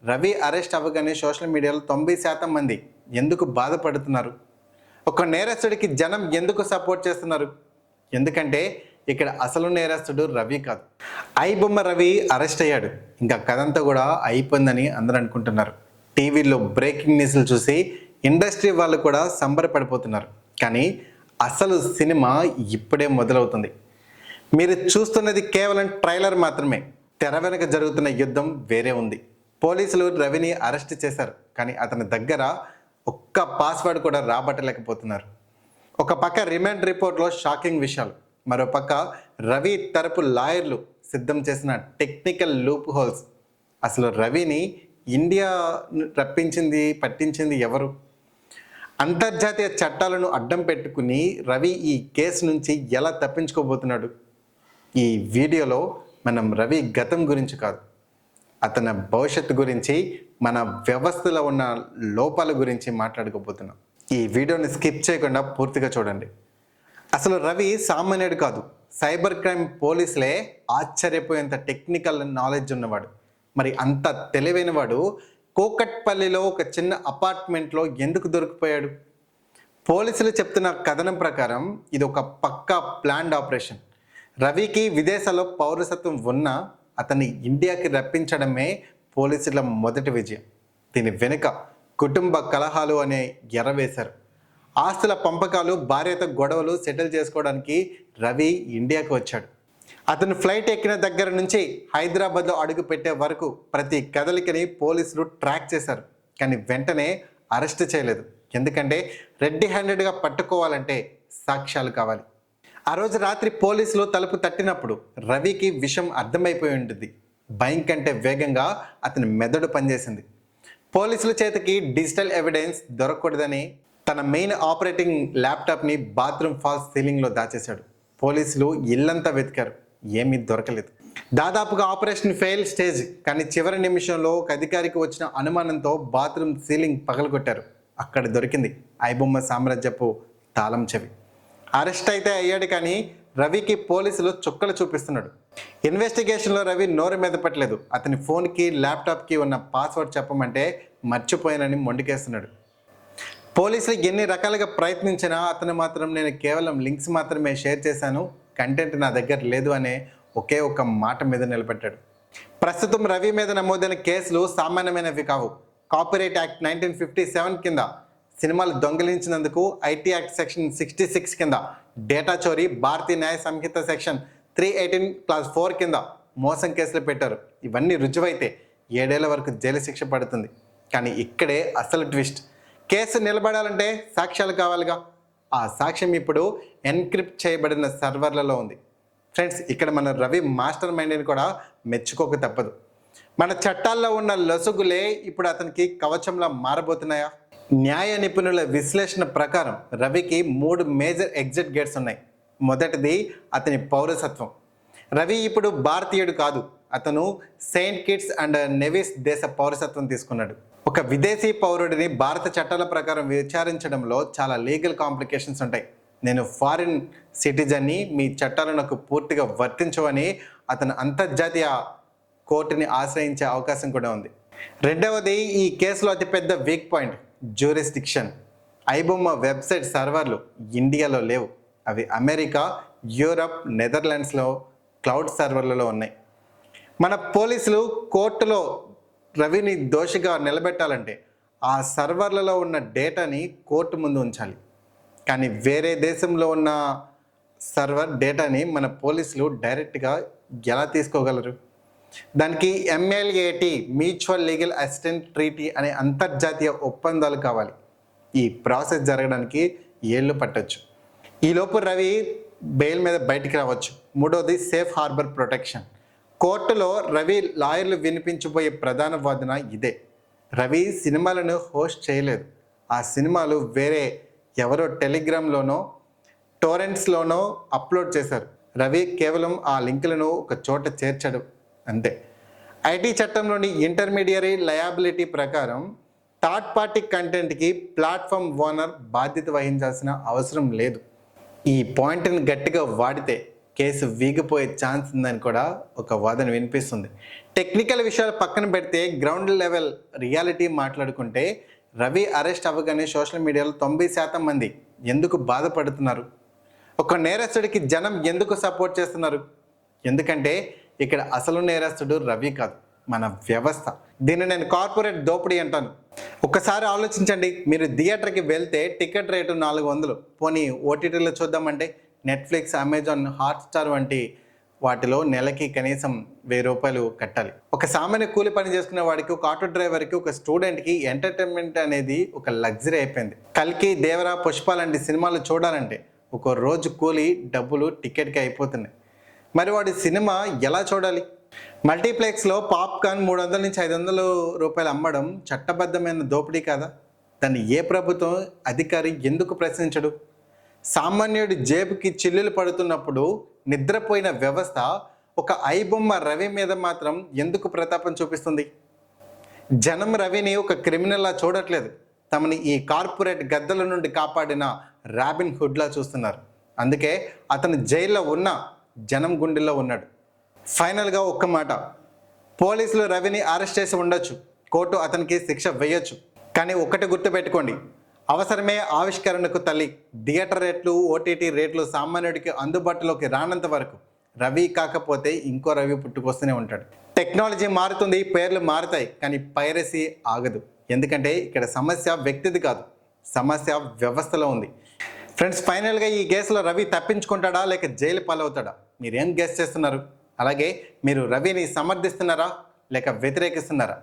Ravi arrest అవ్వగానే social మీడియాలో 90% మంది ఎందుకు బాధపడుతున్నారు? ఒక నేరస్తుడికి జనం ఎందుకు సపోర్ట్ చేస్తున్నారు? ఎందుకంటే ఇక్కడ అసలు నేరస్తుడు రవి కాదు. ఐబొమ్మ రవి అరెస్ట్ అయ్యాడు, ఇంకా కథంతా కూడా అయిపోయిందని అందరూ అనుకుంటున్నారు. టీవీలో బ్రేకింగ్ న్యూస్లు చూసి ఇండస్ట్రీ వాళ్ళు కూడా సంబరపడిపోతున్నారు. కానీ అసలు సినిమా ఇప్పుడే మొదలవుతుంది. మీరు చూస్తున్నది కేవలం ట్రైలర్ మాత్రమే. తెర వెనుక జరుగుతున్న యుద్ధం వేరే ఉంది. పోలీసులు రవిని అరెస్ట్ చేశారు, కానీ అతని దగ్గర ఒక్క పాస్వర్డ్ కూడా రాబట్టలేకపోతున్నారు. ఒక పక్క రిమాండ్ రిపోర్ట్లో షాకింగ్ విషయాలు, మరో పక్క రవి తరపు లాయర్లు సిద్ధం చేసిన టెక్నికల్ లూప్ హోల్స్. అసలు రవిని ఇండియా పట్టించింది ఎవరు? అంతర్జాతీయ చట్టాలను అడ్డం పెట్టుకుని రవి ఈ కేసు నుంచి ఎలా తప్పించుకోబోతున్నాడు? ఈ వీడియోలో మనం రవి గతం గురించి కాదు, అతని భవిష్యత్తు గురించి, మన వ్యవస్థలో ఉన్న లోపాల గురించి మాట్లాడుకోబోతున్నాం. ఈ వీడియోని స్కిప్ చేయకుండా పూర్తిగా చూడండి. అసలు రవి సామాన్యుడు కాదు. సైబర్ క్రైమ్ పోలీసులే ఆశ్చర్యపోయేంత టెక్నికల్ నాలెడ్జ్ ఉన్నవాడు. మరి అంత తెలివైన వాడు కోకట్పల్లిలో ఒక చిన్న అపార్ట్మెంట్లో ఎందుకు దొరికిపోయాడు? పోలీసులు చెప్తున్న కథనం ప్రకారం ఇది ఒక పక్కా ప్లాన్డ్ ఆపరేషన్. రవికి విదేశాల్లో పౌరసత్వం ఉన్నా అతన్ని ఇండియాకి రప్పించడమే పోలీసుల మొదటి విజయం. దీని వెనుక కుటుంబ కలహాలు అనే ఎర వేశారు. ఆస్తుల పంపకాలు, భార్యతో గొడవలు సెటిల్ చేసుకోవడానికి రవి ఇండియాకి వచ్చాడు. అతను ఫ్లైట్ ఎక్కిన దగ్గర నుంచి హైదరాబాద్లో అడుగు పెట్టే వరకు ప్రతి కదలికని పోలీసులు ట్రాక్ చేశారు, కానీ వెంటనే అరెస్ట్ చేయలేదు. ఎందుకంటే రెడ్డి హ్యాండెడ్గా పట్టుకోవాలంటే సాక్ష్యాలు కావాలి. ఆ రోజు రాత్రి పోలీసులు తలుపు తట్టినప్పుడు రవికి విషయం అర్థమైపోయి ఉంటుంది. భయం కంటే వేగంగా అతని మెదడు పనిచేసింది. పోలీసుల చేతికి డిజిటల్ ఎవిడెన్స్ దొరకకూడదని తన మెయిన్ ఆపరేటింగ్ ల్యాప్టాప్ని బాత్రూమ్ ఫాల్స్ సీలింగ్లో దాచేశాడు. పోలీసులు ఇల్లంతా వెతికారు, ఏమీ దొరకలేదు. దాదాపుగా ఆపరేషన్ ఫెయిల్ స్టేజ్. కానీ చివరి నిమిషంలో ఒక అధికారికి వచ్చిన అనుమానంతో బాత్రూమ్ సీలింగ్ పగలగొట్టారు. అక్కడ దొరికింది ఐబొమ్మ సామ్రాజ్యపు తాళం చెవి. అరెస్ట్ అయితే అయ్యాడు, కానీ రవికి పోలీసులు చుక్కలు చూపిస్తున్నాడు. ఇన్వెస్టిగేషన్లో రవి నోరు మెదపట్లేదు. అతని ఫోన్కి, ల్యాప్టాప్కి ఉన్న పాస్వర్డ్ చెప్పమంటే మర్చిపోయానని మొండికేస్తున్నాడు. పోలీసులు ఎన్ని రకాలుగా ప్రయత్నించినా అతను మాత్రం నేను కేవలం లింక్స్ మాత్రమే షేర్ చేశాను, కంటెంట్ నా దగ్గర లేదు అనే ఒకే ఒక మాట మీద నిలబెట్టాడు. ప్రస్తుతం రవి మీద నమోదైన కేసులు సామాన్యమైనవి కావు. కాపీరైట్ యాక్ట్ 1957 కింద, సినిమాలు దొంగిలించినందుకు ఐటీ యాక్ట్ సెక్షన్ 66 కింద, డేటా చోరీ, భారతీయ న్యాయ సంహిత సెక్షన్ 318 క్లాస్ 4 కింద మోసం కేసులు పెట్టారు. ఇవన్నీ రుజువైతే 7 ఏళ్ల వరకు జైలు శిక్ష పడుతుంది. కానీ ఇక్కడే అసలు ట్విస్ట్. కేసు నిలబడాలంటే సాక్ష్యాలు కావాలిగా. ఆ సాక్ష్యం ఇప్పుడు ఎన్క్రిప్ట్ చేయబడిన సర్వర్లలో ఉంది. ఫ్రెండ్స్, ఇక్కడ మన రవి మాస్టర్ మైండ్ని కూడా మెచ్చుకోక తప్పదు. మన చట్టాల్లో ఉన్న లొసుగులే ఇప్పుడు అతనికి కవచంలా మారబోతున్నాయా? న్యాయ నిపుణుల విశ్లేషణ ప్రకారం రవికి 3 మేజర్ ఎగ్జిట్ గేట్స్ ఉన్నాయి. మొదటిది అతని పౌరసత్వం. రవి ఇప్పుడు భారతీయుడు కాదు, అతను సెయింట్ కిట్స్ అండ్ నెవిస్ దేశ పౌరసత్వం తీసుకున్నాడు. ఒక విదేశీ పౌరుడిని భారత చట్టాల ప్రకారం విచారించడంలో చాలా లీగల్ కాంప్లికేషన్స్ ఉంటాయి. నేను ఫారిన్ సిటిజన్ని, మీ చట్టాలు నాకు పూర్తిగా వర్తించవని అతను అంతర్జాతీయ కోర్టుని ఆశ్రయించే అవకాశం కూడా ఉంది. రెండవది, ఈ కేసులో అతిపెద్ద weak point jurisdiction. IBomma website సర్వర్లు ఇండియాలో లేవు. అవి అమెరికా, యూరప్, నెదర్లాండ్స్లో క్లౌడ్ సర్వర్లలో ఉన్నాయి. మన పోలీసులు కోర్టులో రవిని దోషిగా నిలబెట్టాలంటే ఆ సర్వర్లలో ఉన్న డేటాని కోర్టు ముందు ఉంచాలి. కానీ వేరే దేశంలో ఉన్న సర్వర్ డేటాని మన పోలీసులు డైరెక్ట్గా ఎలా తీసుకోగలరు? దానికి MLAT, mutual legal assistant treaty అనే అంతర్జాతీయ ఒప్పందాలు కావాలి. ఈ ప్రాసెస్ జరగడానికి ఏళ్ళు పట్టొచ్చు. ఈలోపు రవి బెయిల్ మీద బయటికి రావచ్చు. మూడోది, సేఫ్ హార్బర్ ప్రొటెక్షన్. కోర్టులో రవి లాయర్లు వినిపించబోయే ప్రధాన వాదన ఇదే. రవి సినిమాలను హోస్ట్ చేయలేదు. ఆ సినిమాలు వేరే ఎవరో టెలిగ్రామ్లోనో టోరెంట్స్లోనో అప్లోడ్ చేశారు. రవి కేవలం ఆ లింకులను ఒక చోట చేర్చాడు, అంతే. ఐటీ చట్టంలోని ఇంటర్మీడియరీ లయబిలిటీ ప్రకారం థర్డ్ పార్టీ కంటెంట్కి ప్లాట్ఫామ్ ఓనర్ బాధ్యత వహించాల్సిన అవసరం లేదు. ఈ పాయింట్ని గట్టిగా వాడితే కేసు వీగిపోయే ఛాన్స్ ఉందని కూడా ఒక వాదన వినిపిస్తుంది. టెక్నికల్ విషయాలు పక్కన పెడితే గ్రౌండ్ లెవెల్ రియాలిటీ మాట్లాడుకుంటే రవి అరెస్ట్ అవ్వగానే సోషల్ మీడియాలో 90% మంది ఎందుకు బాధపడుతున్నారు? ఒక నేరస్తుడికి జనం ఎందుకు సపోర్ట్ చేస్తున్నారు? ఎందుకంటే ఇక్కడ అసలు నేరస్తుడు రవి కాదు, మన వ్యవస్థ. దీన్ని నేను కార్పొరేట్ దోపిడీ అంటాను. ఒక్కసారి ఆలోచించండి, మీరు థియేటర్కి వెళ్తే టికెట్ రేటు 400, పోనీ ఓటీటీలో చూద్దామంటే నెట్ఫ్లిక్స్, అమెజాన్, హాట్స్టార్ వంటి వాటిలో నెలకి కనీసం 1000 రూపాయలు కట్టాలి. ఒక సామాన్య కూలి పని చేసుకునే వాడికి, ఒక ఆటో డ్రైవర్కి, ఒక స్టూడెంట్కి ఎంటర్టైన్మెంట్ అనేది ఒక లగ్జరీ అయిపోయింది. కల్కి, దేవరా, పుష్ప లాంటి సినిమాలు చూడాలంటే ఒక రోజు కూలి డబ్బులు టికెట్కి అయిపోతున్నాయి. మరి వాడి సినిమా ఎలా చూడాలి? మల్టీప్లెక్స్లో పాప్కార్న్ 300 నుంచి 500 రూపాయలు అమ్మడం చట్టబద్ధమైన దోపిడీ కాదా? దాన్ని ఏ ప్రభుత్వం అధికారి ఎందుకు ప్రశ్నించడు? సామాన్యుడి జేబుకి చిల్లులు పడుతున్నప్పుడు నిద్రపోయిన వ్యవస్థ ఒక ఐబొమ్మ రవి మీద మాత్రం ఎందుకు ప్రతాపం చూపిస్తుంది? జనం రవిని ఒక క్రిమినల్లా చూడట్లేదు, తమని ఈ కార్పొరేట్ గద్దల నుండి కాపాడిన రాబిన్ హుడ్లా చూస్తున్నారు. అందుకే అతను జైల్లో ఉన్న జనం గుండెల్లో ఉన్నాడు. ఫైనల్గా ఒక్క మాట, పోలీసులు రవిని అరెస్ట్ చేసి ఉండొచ్చు, కోర్టు అతనికి శిక్ష వేయొచ్చు. కానీ ఒక్కటి గుర్తుపెట్టుకోండి, అవసరమే ఆవిష్కరణకు తల్లి. థియేటర్ రేట్లు, ఓటీటీ రేట్లు సామాన్యుడికి అందుబాటులోకి రానంత వరకు రవి కాకపోతే ఇంకో రవి పుట్టుకొస్తూనే ఉంటాడు. టెక్నాలజీ మారుతుంది, పేర్లు మారుతాయి, కానీ పైరసీ ఆగదు. ఎందుకంటే ఇక్కడ సమస్య వ్యక్తిది కాదు, సమస్య వ్యవస్థలో ఉంది. ఫ్రెండ్స్, ఫైనల్గా ఈ కేసులో రవి తప్పించుకుంటాడా లేక జైలు పాలవుతాడా? మీరేం గెస్ చేస్తున్నారు? అలాగే మీరు రవిని సమర్థిస్తున్నారా లేక వ్యతిరేకిస్తున్నారా?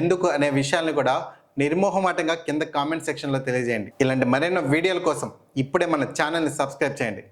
ఎందుకు అనే విషయాలను కూడా నిర్మోహమాటంగా కింద కామెంట్ సెక్షన్లో తెలియజేయండి. ఇలాంటి మరెన్నో వీడియోల కోసం ఇప్పుడే మన ఛానల్ని సబ్స్క్రైబ్ చేయండి.